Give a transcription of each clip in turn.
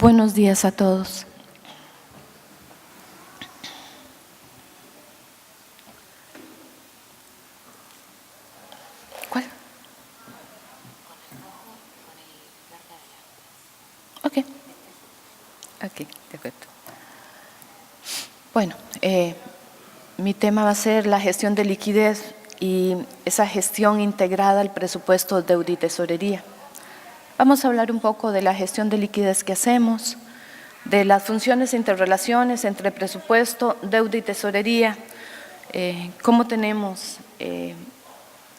Buenos días a todos. ¿Cuál? Ok, de acuerdo. Bueno, mi tema va a ser la gestión de liquidez y esa gestión integrada al presupuesto, deuda y tesorería. Vamos a hablar un poco de la gestión de liquidez que hacemos, de las funciones e interrelaciones entre presupuesto, deuda y tesorería, cómo tenemos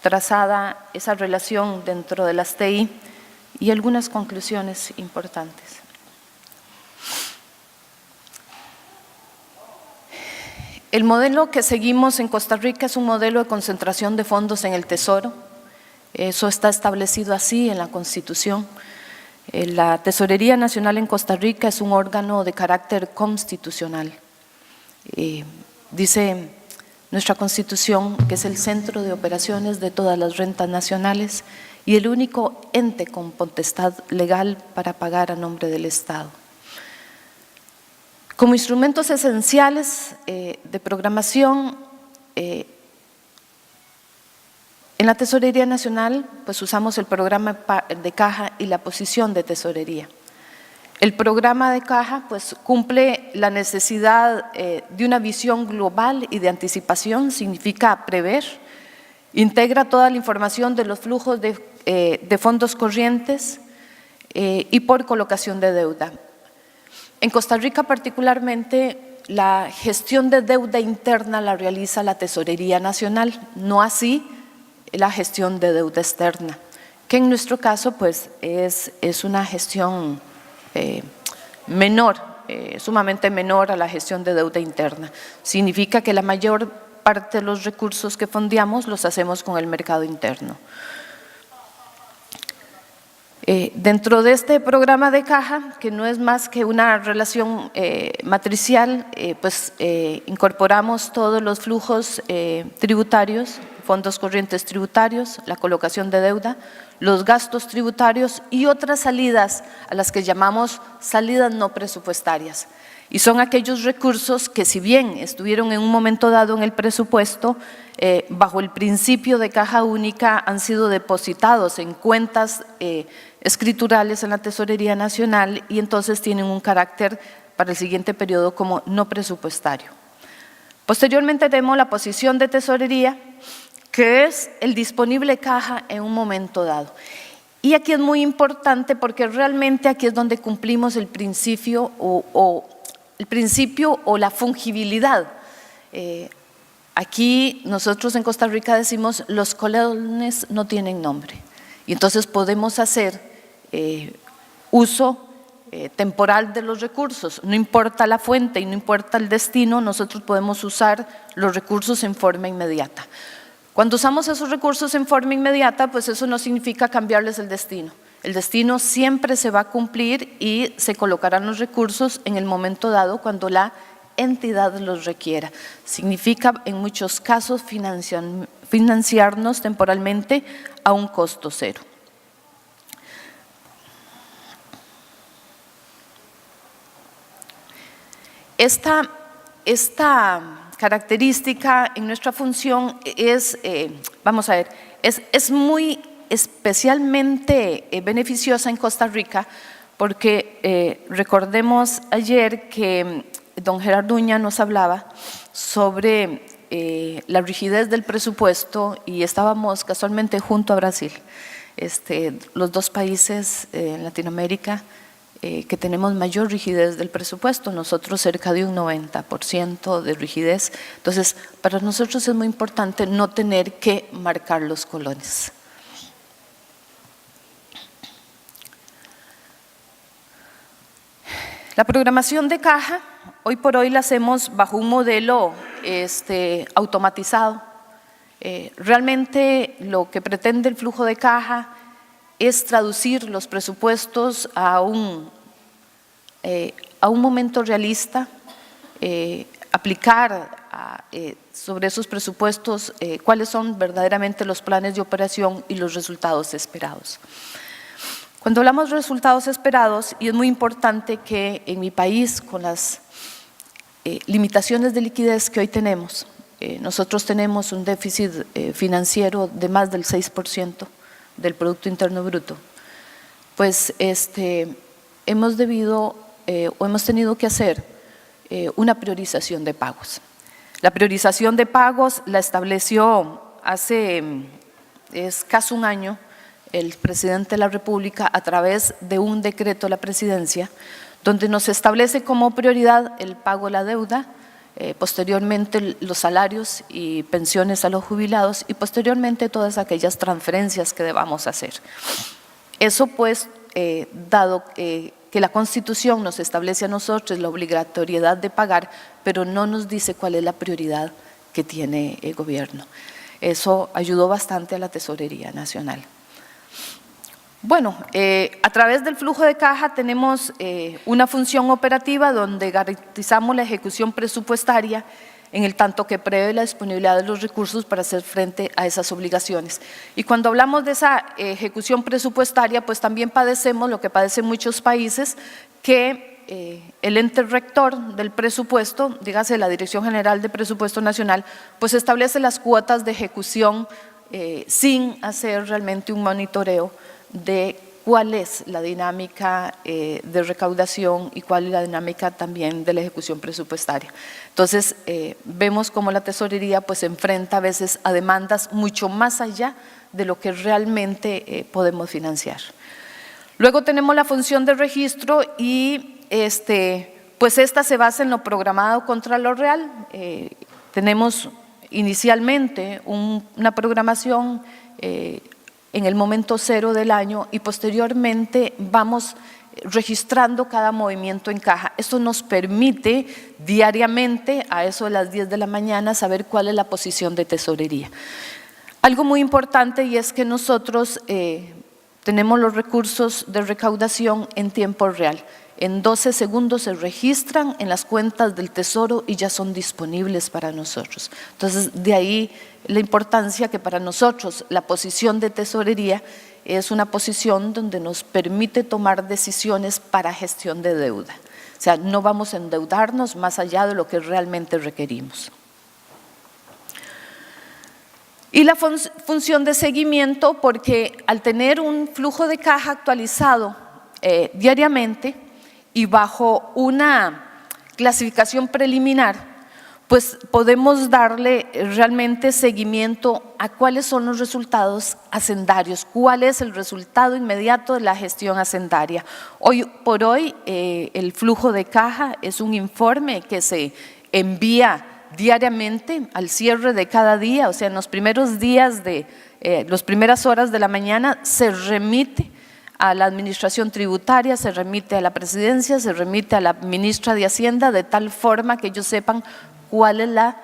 trazada esa relación dentro de las TI y algunas conclusiones importantes. El modelo que seguimos en Costa Rica es un modelo de concentración de fondos en el Tesoro. Eso está establecido así en la Constitución. La Tesorería Nacional en Costa Rica es un órgano de carácter constitucional. Dice nuestra Constitución que es el centro de operaciones de todas las rentas nacionales y el único ente con potestad legal para pagar a nombre del Estado. Como instrumentos esenciales de programación, en la Tesorería Nacional pues usamos el programa de caja y la posición de tesorería. El programa de caja pues cumple la necesidad de una visión global y de anticipación, significa prever, integra toda la información de los flujos de fondos corrientes y por colocación de deuda. En Costa Rica particularmente la gestión de deuda interna la realiza la Tesorería Nacional, no así la gestión de deuda externa, que en nuestro caso pues es una gestión menor, sumamente menor a la gestión de deuda interna. Significa que la mayor parte de los recursos que fondeamos los hacemos con el mercado interno. Dentro de este programa de caja, que no es más que una relación matricial, pues incorporamos todos los flujos tributarios, fondos corrientes tributarios, la colocación de deuda, los gastos tributarios y otras salidas a las que llamamos salidas no presupuestarias. Y son aquellos recursos que si bien estuvieron en un momento dado en el presupuesto, bajo el principio de caja única han sido depositados en cuentas escriturales en la Tesorería Nacional y entonces tienen un carácter para el siguiente periodo como no presupuestario. Posteriormente tenemos la posición de tesorería, que es el disponible caja en un momento dado. Y aquí es muy importante porque realmente aquí es donde cumplimos el principio o la fungibilidad. Aquí nosotros en Costa Rica decimos los colones no tienen nombre y entonces podemos hacer uso temporal de los recursos, no importa la fuente y no importa el destino, nosotros podemos usar los recursos en forma inmediata. Cuando usamos esos recursos en forma inmediata, pues eso no significa cambiarles el destino. El destino siempre se va a cumplir y se colocarán los recursos en el momento dado cuando la entidad los requiera. Significa en muchos casos financiarnos temporalmente a un costo cero. Esta característica en nuestra función es, vamos a ver, es muy especialmente beneficiosa en Costa Rica porque recordemos ayer que don Gerardo Uña nos hablaba sobre la rigidez del presupuesto y estábamos casualmente junto a Brasil, los dos países en Latinoamérica que tenemos mayor rigidez del presupuesto, nosotros cerca de un 90% de rigidez. Entonces, para nosotros es muy importante no tener que marcar los colones. La programación de caja, hoy por hoy la hacemos bajo un modelo automatizado. Realmente lo que pretende el flujo de caja es traducir los presupuestos a un momento realista, aplicar sobre esos presupuestos cuáles son verdaderamente los planes de operación y los resultados esperados. Cuando hablamos de resultados esperados, y es muy importante que en mi país, con las limitaciones de liquidez que hoy tenemos, nosotros tenemos un déficit financiero de más del 6% del Producto Interno Bruto, pues hemos tenido que hacer una priorización de pagos. La priorización de pagos la estableció hace escaso un año el presidente de la República a través de un decreto de la presidencia, donde nos establece como prioridad el pago de la deuda, posteriormente los salarios y pensiones a los jubilados y posteriormente todas aquellas transferencias que debamos hacer. Eso pues, dado que la Constitución nos establece a nosotros la obligatoriedad de pagar, pero no nos dice cuál es la prioridad que tiene el gobierno. Eso ayudó bastante a la Tesorería Nacional. Bueno, a través del flujo de caja tenemos una función operativa donde garantizamos la ejecución presupuestaria en el tanto que prevé la disponibilidad de los recursos para hacer frente a esas obligaciones. Y cuando hablamos de esa ejecución presupuestaria, pues también padecemos lo que padecen muchos países, que el ente rector del presupuesto, dígase la Dirección General de Presupuesto Nacional, pues establece las cuotas de ejecución sin hacer realmente un monitoreo de cuál es la dinámica de recaudación y cuál es la dinámica también de la ejecución presupuestaria. Entonces, vemos cómo la tesorería pues, se enfrenta a veces a demandas mucho más allá de lo que realmente podemos financiar. Luego tenemos la función de registro y pues esta se basa en lo programado contra lo real. Tenemos inicialmente una programación en el momento cero del año y posteriormente vamos registrando cada movimiento en caja. Esto nos permite diariamente, a eso de las 10 de la mañana, saber cuál es la posición de tesorería. Algo muy importante y es que nosotros tenemos los recursos de recaudación en tiempo real. En 12 segundos se registran en las cuentas del Tesoro y ya son disponibles para nosotros. Entonces, de ahí la importancia que para nosotros la posición de tesorería es una posición donde nos permite tomar decisiones para gestión de deuda. O sea, no vamos a endeudarnos más allá de lo que realmente requerimos. Y la función de seguimiento, porque al tener un flujo de caja actualizado diariamente y bajo una clasificación preliminar, pues podemos darle realmente seguimiento a cuáles son los resultados hacendarios, cuál es el resultado inmediato de la gestión hacendaria. Hoy por hoy el flujo de caja es un informe que se envía diariamente al cierre de cada día, o sea en los primeros días las primeras horas de la mañana se remite a la administración tributaria, se remite a la presidencia, se remite a la ministra de Hacienda de tal forma que ellos sepan cuál es la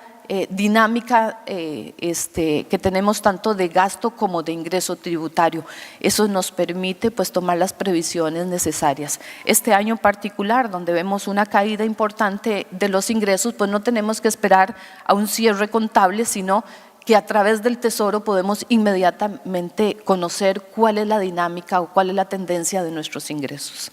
dinámica que tenemos tanto de gasto como de ingreso tributario. Eso nos permite pues tomar las previsiones necesarias. Este año en particular, donde vemos una caída importante de los ingresos, pues no tenemos que esperar a un cierre contable, sino que a través del Tesoro podemos inmediatamente conocer cuál es la dinámica o cuál es la tendencia de nuestros ingresos.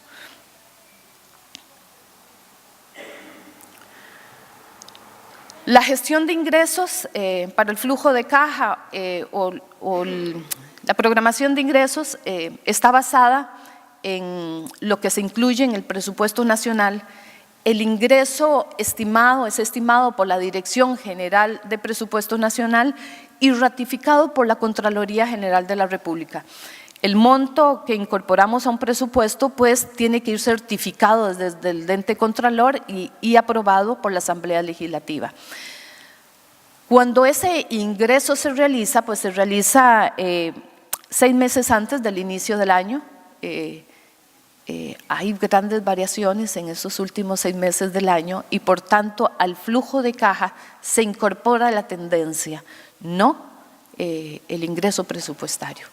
La gestión de ingresos para el flujo de caja la programación de ingresos está basada en lo que se incluye en el presupuesto nacional. El ingreso estimado es estimado por la Dirección General de Presupuesto Nacional y ratificado por la Contraloría General de la República. El monto que incorporamos a un presupuesto pues tiene que ir certificado desde el ente contralor y aprobado por la Asamblea Legislativa. Cuando ese ingreso se realiza, pues se realiza 6 meses antes del inicio del año. Hay grandes variaciones en esos últimos 6 meses del año y por tanto al flujo de caja se incorpora la tendencia, no el ingreso presupuestario.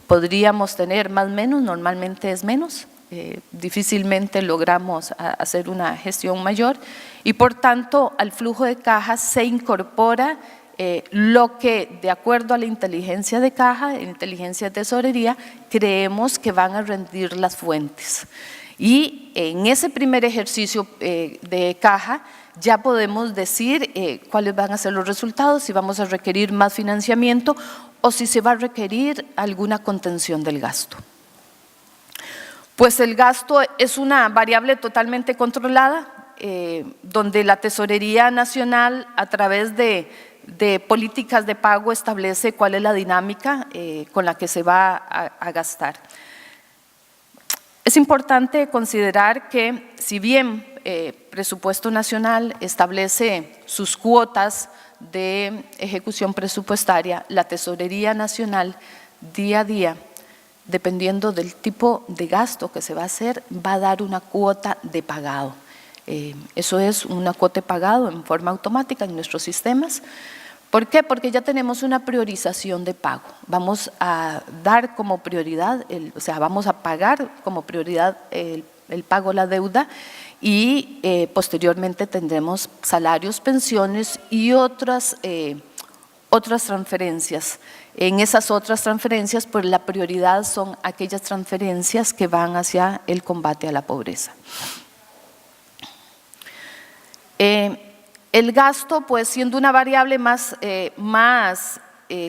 Podríamos tener más o menos, normalmente es menos, difícilmente logramos hacer una gestión mayor y por tanto al flujo de caja se incorpora lo que, de acuerdo a la inteligencia de caja, inteligencia de tesorería, creemos que van a rendir las fuentes. Y en ese primer ejercicio de caja ya podemos decir cuáles van a ser los resultados, si vamos a requerir más financiamiento o si se va a requerir alguna contención del gasto. Pues el gasto es una variable totalmente controlada, donde la Tesorería Nacional, a través de políticas de pago, establece cuál es la dinámica con la que se va a gastar. Es importante considerar que, si bien Presupuesto Nacional establece sus cuotas de ejecución presupuestaria, la Tesorería Nacional día a día, dependiendo del tipo de gasto que se va a hacer, va a dar una cuota de pagado. Eso es una cuota de pagado en forma automática en nuestros sistemas. ¿Por qué? Porque ya tenemos una priorización de pago. Vamos a dar como prioridad, o sea, vamos a pagar como prioridad el pago de la deuda y posteriormente tendremos salarios, pensiones y otras transferencias. En esas otras transferencias, pues la prioridad son aquellas transferencias que van hacia el combate a la pobreza. El gasto, pues siendo una variable más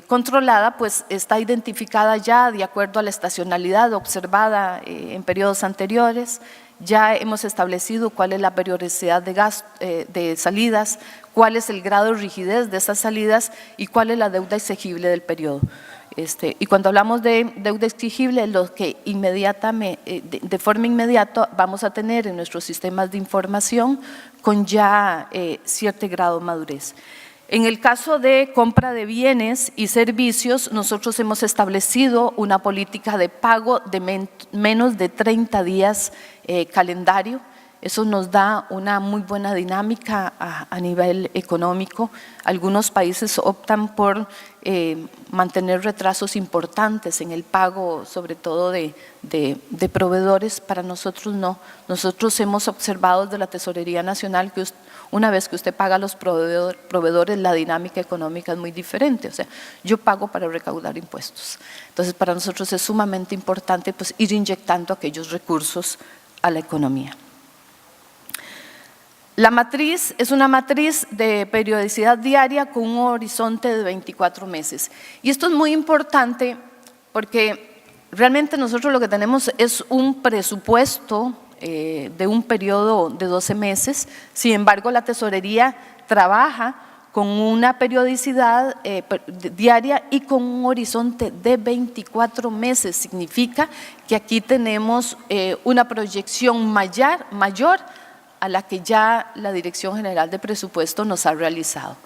controlada, pues está identificada ya de acuerdo a la estacionalidad observada en periodos anteriores. Ya hemos establecido cuál es la periodicidad de salidas, cuál es el grado de rigidez de esas salidas y cuál es la deuda exigible del periodo. Y cuando hablamos de deuda exigible, lo que de forma inmediata vamos a tener en nuestros sistemas de información con ya cierto grado de madurez. En el caso de compra de bienes y servicios, nosotros hemos establecido una política de pago de menos de 30 días calendario. Eso nos da una muy buena dinámica a nivel económico. Algunos países optan por mantener retrasos importantes en el pago, sobre todo de proveedores. Para nosotros no. Nosotros hemos observado desde la Tesorería Nacional que una vez que usted paga a los proveedores, la dinámica económica es muy diferente. O sea, yo pago para recaudar impuestos. Entonces, para nosotros es sumamente importante pues, ir inyectando aquellos recursos a la economía. La matriz es una matriz de periodicidad diaria con un horizonte de 24 meses. Y esto es muy importante porque realmente nosotros lo que tenemos es un presupuesto de un periodo de 12 meses. Sin embargo, la tesorería trabaja con una periodicidad diaria y con un horizonte de 24 meses. Significa que aquí tenemos una proyección mayor a la que ya la Dirección General de Presupuesto nos ha realizado.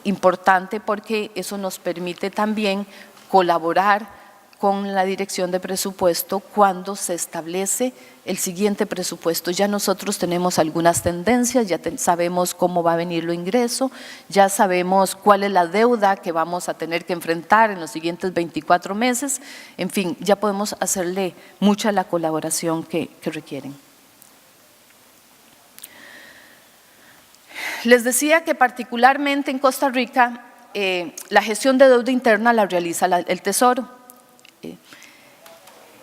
Importante porque eso nos permite también colaborar con la Dirección de Presupuesto cuando se establece el siguiente presupuesto. Ya nosotros tenemos algunas tendencias, ya sabemos cómo va a venir lo ingreso, ya sabemos cuál es la deuda que vamos a tener que enfrentar en los siguientes 24 meses, en fin, ya podemos hacerle mucha la colaboración que requieren. Les decía que particularmente en Costa Rica la gestión de deuda interna la realiza el Tesoro.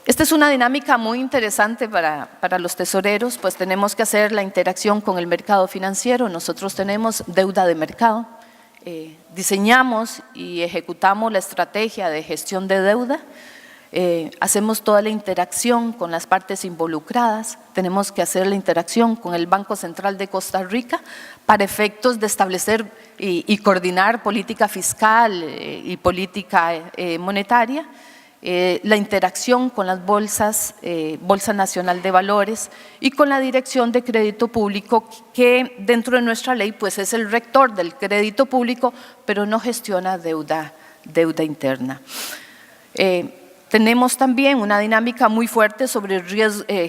Esta es una dinámica muy interesante para los tesoreros, pues tenemos que hacer la interacción con el mercado financiero. Nosotros tenemos deuda de mercado, diseñamos y ejecutamos la estrategia de gestión de deuda, hacemos toda la interacción con las partes involucradas, tenemos que hacer la interacción con el Banco Central de Costa Rica para efectos de establecer y coordinar política fiscal y política monetaria, la interacción con las bolsas, Bolsa Nacional de Valores y con la Dirección de Crédito Público, que dentro de nuestra ley pues es el rector del crédito público, pero no gestiona deuda interna. Tenemos también una dinámica muy fuerte sobre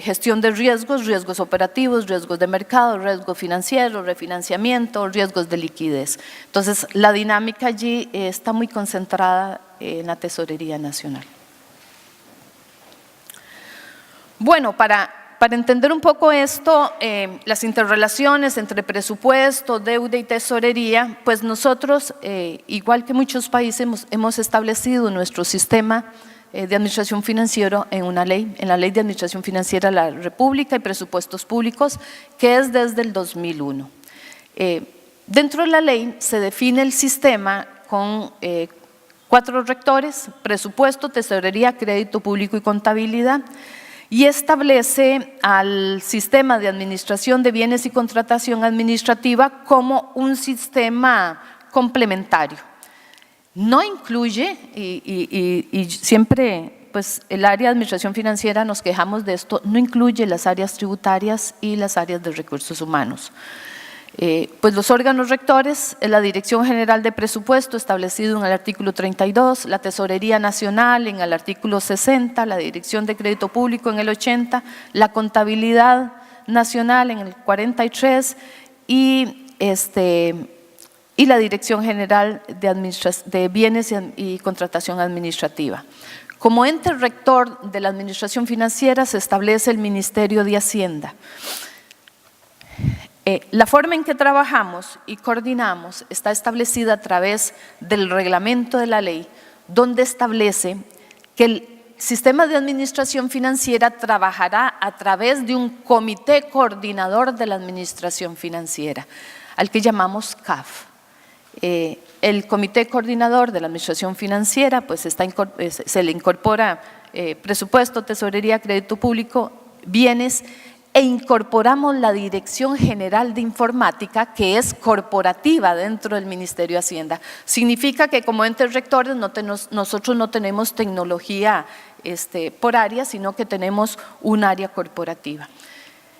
gestión de riesgos operativos, riesgos de mercado, riesgos financieros, refinanciamiento, riesgos de liquidez. Entonces, la dinámica allí está muy concentrada en la Tesorería Nacional. Bueno, para Para entender un poco esto, las interrelaciones entre presupuesto, deuda y tesorería, pues nosotros, igual que muchos países, hemos establecido nuestro sistema de administración financiera en la Ley de Administración Financiera de la República y Presupuestos Públicos, que es desde el 2001. Dentro de la ley se define el sistema con 4 rectores: presupuesto, tesorería, crédito público y contabilidad, y establece al sistema de administración de bienes y contratación administrativa como un sistema complementario. No incluye, y siempre pues el área de administración financiera nos quejamos de esto, no incluye las áreas tributarias y las áreas de recursos humanos. Pues los órganos rectores, la Dirección General de Presupuesto, establecido en el artículo 32, la Tesorería Nacional en el artículo 60, la Dirección de Crédito Público en el 80, la Contabilidad Nacional en el 43 y la Dirección General de Bienes y Contratación Administrativa. Como ente rector de la Administración Financiera se establece el Ministerio de Hacienda. La forma en que trabajamos y coordinamos está establecida a través del reglamento de la ley, donde establece que el sistema de administración financiera trabajará a través de un comité coordinador de la administración financiera, al que llamamos CAF. El comité coordinador de la administración financiera pues se le incorpora presupuesto, tesorería, crédito público, bienes, e incorporamos la Dirección General de Informática, que es corporativa dentro del Ministerio de Hacienda. Significa que como entes rectores nosotros no tenemos tecnología por área, sino que tenemos un área corporativa.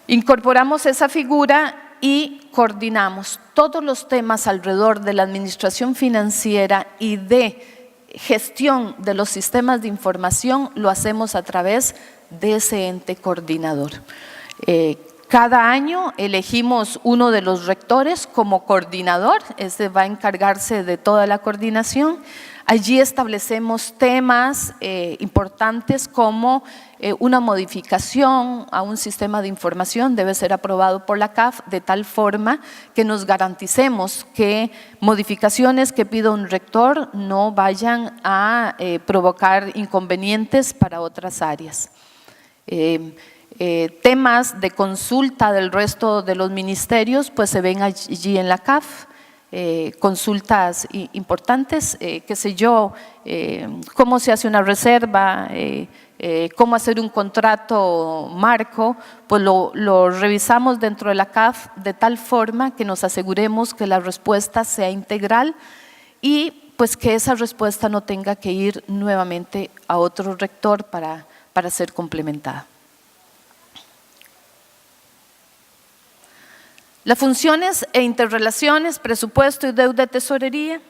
Incorporamos esa figura y coordinamos todos los temas alrededor de la administración financiera y de gestión de los sistemas de información, lo hacemos a través de ese ente coordinador. Cada año elegimos uno de los rectores como coordinador, ese va a encargarse de toda la coordinación. Allí establecemos temas importantes como una modificación a un sistema de información debe ser aprobado por la CAF de tal forma que nos garanticemos que modificaciones que pida un rector no vayan a provocar inconvenientes para otras áreas. Temas de consulta del resto de los ministerios pues se ven allí en la CAF, consultas importantes, qué sé yo, cómo se hace una reserva, cómo hacer un contrato marco, pues lo revisamos dentro de la CAF de tal forma que nos aseguremos que la respuesta sea integral y pues que esa respuesta no tenga que ir nuevamente a otro rector para ser complementada. Las funciones e interrelaciones, presupuesto y deuda de tesorería.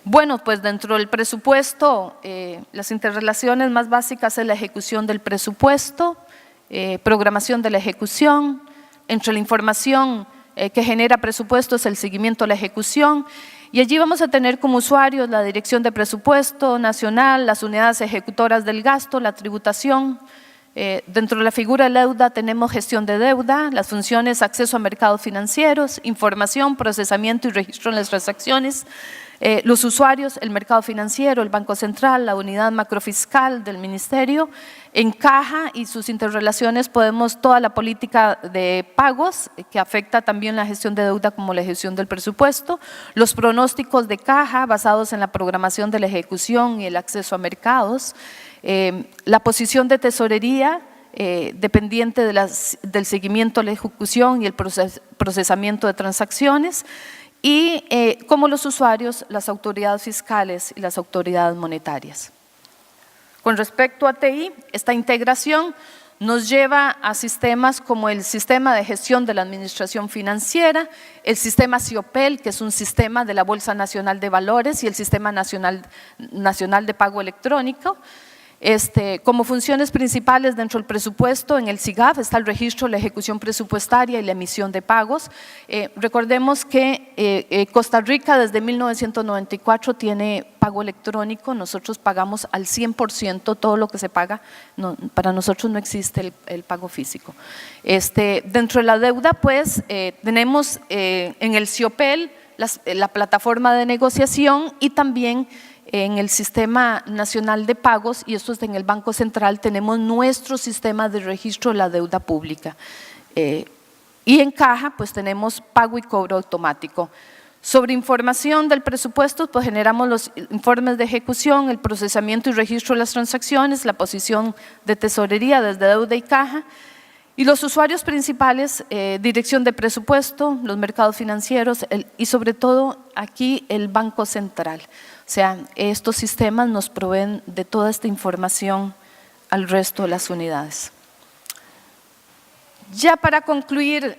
Bueno, pues dentro del presupuesto, las interrelaciones más básicas es la ejecución del presupuesto, programación de la ejecución, entre la información que genera presupuesto es el seguimiento de la ejecución, y allí vamos a tener como usuarios la Dirección de Presupuesto Nacional, las unidades ejecutoras del gasto, la tributación. Dentro de la figura de deuda tenemos gestión de deuda, las funciones acceso a mercados financieros, información, procesamiento y registro en las transacciones, los usuarios, el mercado financiero, el Banco Central, la unidad macrofiscal del Ministerio. En caja y sus interrelaciones podemos toda la política de pagos que afecta también la gestión de deuda como la gestión del presupuesto, los pronósticos de caja basados en la programación de la ejecución y el acceso a mercados, la posición de tesorería dependiente del seguimiento de la ejecución y el procesamiento de transacciones, y como los usuarios, las autoridades fiscales y las autoridades monetarias. Con respecto a TI, esta integración nos lleva a sistemas como el sistema de gestión de la administración financiera, el sistema CIOPEL, que es un sistema de la Bolsa Nacional de Valores, y el sistema nacional de pago electrónico. Como funciones principales dentro del presupuesto, en el SIGAF está el registro, la ejecución presupuestaria y la emisión de pagos. Recordemos que Costa Rica desde 1994 tiene pago electrónico, nosotros pagamos al 100% todo lo que se paga, para nosotros no existe el pago físico. Dentro de la deuda, pues, tenemos en el CIOPEL la plataforma de negociación y también en el Sistema Nacional de Pagos, y esto es en el Banco Central, tenemos nuestro sistema de registro de la deuda pública. Y en Caja, pues tenemos pago y cobro automático. Sobre información del presupuesto, pues generamos los informes de ejecución, el procesamiento y registro de las transacciones, la posición de tesorería desde deuda y caja. Y los usuarios principales, dirección de presupuesto, los mercados financieros y sobre todo aquí el Banco Central. O sea, estos sistemas nos proveen de toda esta información al resto de las unidades. Ya para concluir,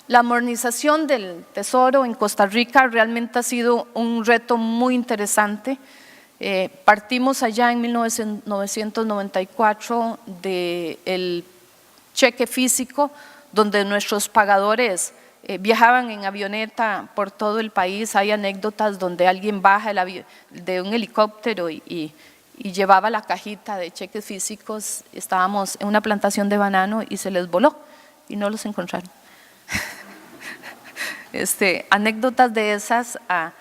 la modernización del Tesoro en Costa Rica realmente ha sido un reto muy interesante. Partimos allá en 1994 del cheque físico, donde nuestros pagadores viajaban en avioneta por todo el país. Hay anécdotas donde alguien baja de un helicóptero y llevaba la cajita de cheques físicos. Estábamos en una plantación de banano y se les voló y no los encontraron. Anécdotas de esas a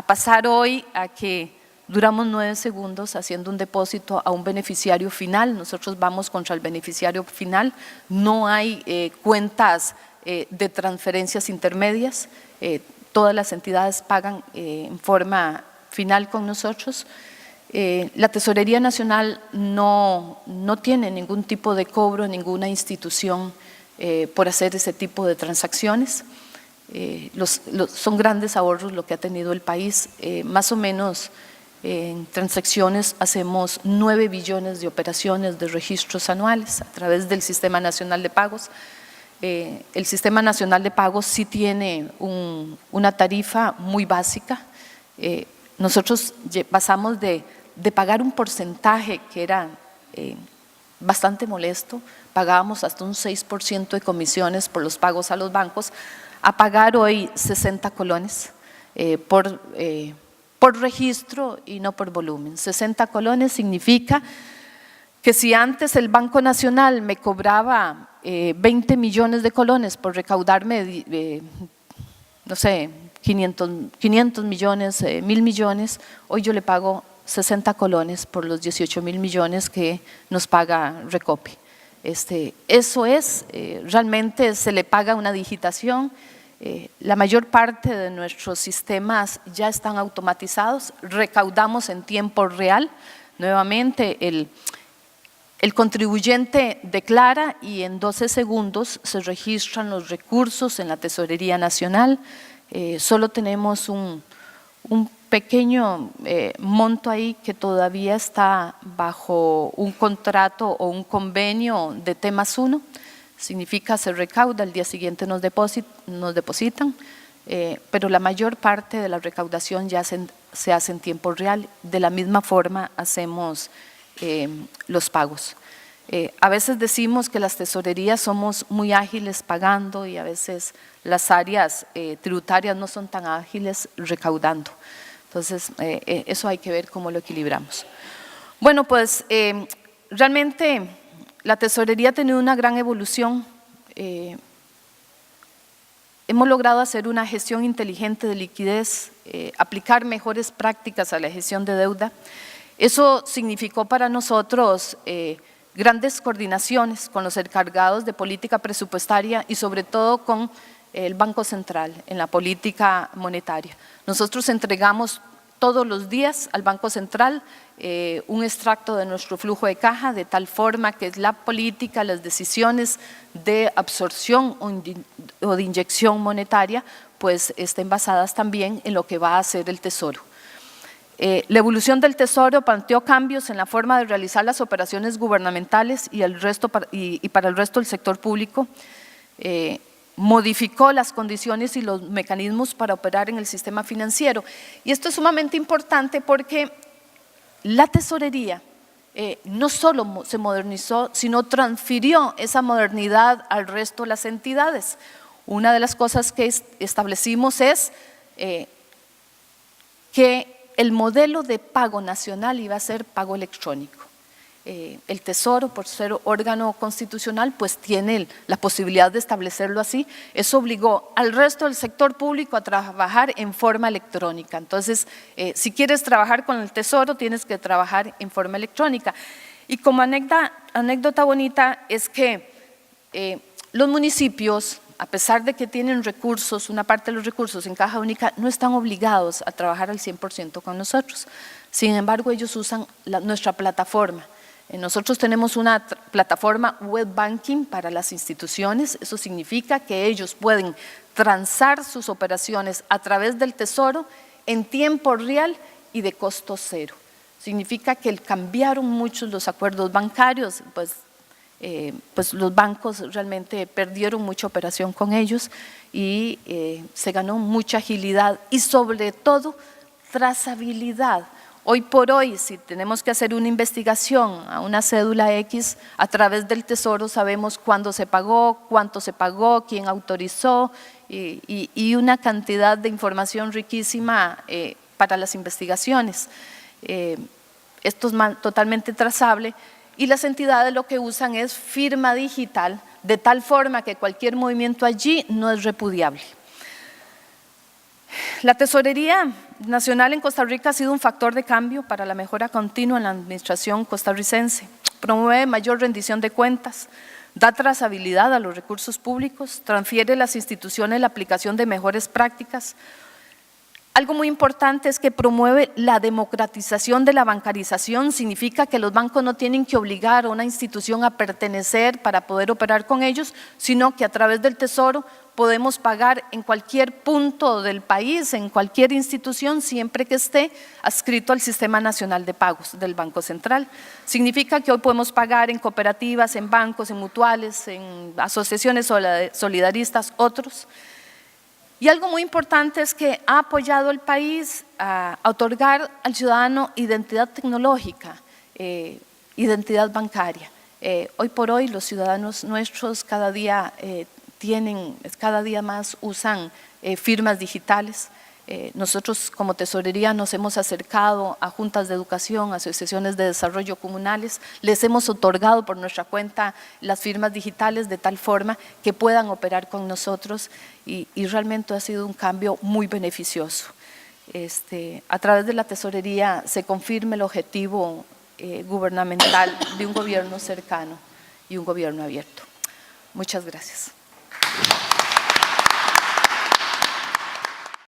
pasar hoy a que duramos 9 segundos haciendo un depósito a un beneficiario final. Nosotros vamos contra el beneficiario final, no hay cuentas de transferencias intermedias, todas las entidades pagan en forma final con nosotros. La Tesorería Nacional no tiene ningún tipo de cobro, ninguna institución por hacer ese tipo de transacciones. Son grandes ahorros lo que ha tenido el país, más o menos. En transacciones hacemos 9 billones de operaciones de registros anuales a través del Sistema Nacional de Pagos. El Sistema Nacional de Pagos sí tiene una tarifa muy básica. Nosotros pasamos de pagar un porcentaje que era bastante molesto, pagábamos hasta un 6% de comisiones por los pagos a los bancos, a pagar hoy 60 colones por registro y no por volumen. 60 colones significa que si antes el Banco Nacional me cobraba 20 millones de colones por recaudarme, no sé, 500 millones, 1.000 millones, hoy yo le pago 60 colones por los 18.000 millones que nos paga Recope. Eso es, realmente se le paga una digitación. La mayor parte de nuestros sistemas ya están automatizados, recaudamos en tiempo real. Nuevamente el contribuyente declara y en 12 segundos se registran los recursos en la Tesorería Nacional. Solo tenemos un pequeño monto ahí que todavía está bajo un contrato o un convenio de T+1. Significa se recauda, al día siguiente nos depositan, pero la mayor parte de la recaudación ya se hace en tiempo real. De la misma forma hacemos los pagos. A veces decimos que las tesorerías somos muy ágiles pagando y a veces las áreas tributarias no son tan ágiles recaudando. Entonces, eso hay que ver cómo lo equilibramos. Bueno, pues realmente la tesorería ha tenido una gran evolución. Hemos logrado hacer una gestión inteligente de liquidez, aplicar mejores prácticas a la gestión de deuda. Eso significó para nosotros grandes coordinaciones con los encargados de política presupuestaria y sobre todo con el Banco Central en la política monetaria. Nosotros entregamos todos los días al Banco Central un extracto de nuestro flujo de caja, de tal forma que la política, las decisiones de absorción o de inyección monetaria pues estén basadas también en lo que va a hacer el Tesoro. La evolución del Tesoro planteó cambios en la forma de realizar las operaciones gubernamentales y para el resto del sector público. Modificó las condiciones y los mecanismos para operar en el sistema financiero. Y esto es sumamente importante porque la tesorería no solo se modernizó, sino transfirió esa modernidad al resto de las entidades. Una de las cosas que establecimos es que el modelo de pago nacional iba a ser pago electrónico. El Tesoro, por ser órgano constitucional, pues tiene la posibilidad de establecerlo así. Eso obligó al resto del sector público a trabajar en forma electrónica. Entonces, si quieres trabajar con el Tesoro, tienes que trabajar en forma electrónica. Y como anécdota bonita es que los municipios, a pesar de que tienen recursos, una parte de los recursos en Caja Única, no están obligados a trabajar al 100% con nosotros. Sin embargo, ellos usan nuestra plataforma. Nosotros tenemos una plataforma web banking para las instituciones. Eso significa que ellos pueden transar sus operaciones a través del Tesoro en tiempo real y de costo cero. Significa que cambiaron mucho los acuerdos bancarios, pues los bancos realmente perdieron mucha operación con ellos y se ganó mucha agilidad y sobre todo trazabilidad. Hoy por hoy, si tenemos que hacer una investigación a una cédula X, a través del Tesoro sabemos cuándo se pagó, cuánto se pagó, quién autorizó y una cantidad de información riquísima para las investigaciones. Esto es totalmente trazable y las entidades lo que usan es firma digital, de tal forma que cualquier movimiento allí no es repudiable. La Tesorería Nacional en Costa Rica ha sido un factor de cambio para la mejora continua en la administración costarricense. Promueve mayor rendición de cuentas, da trazabilidad a los recursos públicos, transfiere a las instituciones la aplicación de mejores prácticas. Algo muy importante es que promueve la democratización de la bancarización. Significa que los bancos no tienen que obligar a una institución a pertenecer para poder operar con ellos, sino que a través del Tesoro podemos pagar en cualquier punto del país, en cualquier institución, siempre que esté adscrito al Sistema Nacional de Pagos del Banco Central. Significa que hoy podemos pagar en cooperativas, en bancos, en mutuales, en asociaciones solidaristas, otros. Y algo muy importante es que ha apoyado al país a otorgar al ciudadano identidad tecnológica, identidad bancaria. Hoy por hoy los ciudadanos nuestros cada día más usan firmas digitales. Nosotros como Tesorería nos hemos acercado a juntas de educación, asociaciones de desarrollo comunales, les hemos otorgado por nuestra cuenta las firmas digitales de tal forma que puedan operar con nosotros y realmente ha sido un cambio muy beneficioso. A través de la Tesorería se confirma el objetivo gubernamental de un gobierno cercano y un gobierno abierto. Muchas gracias.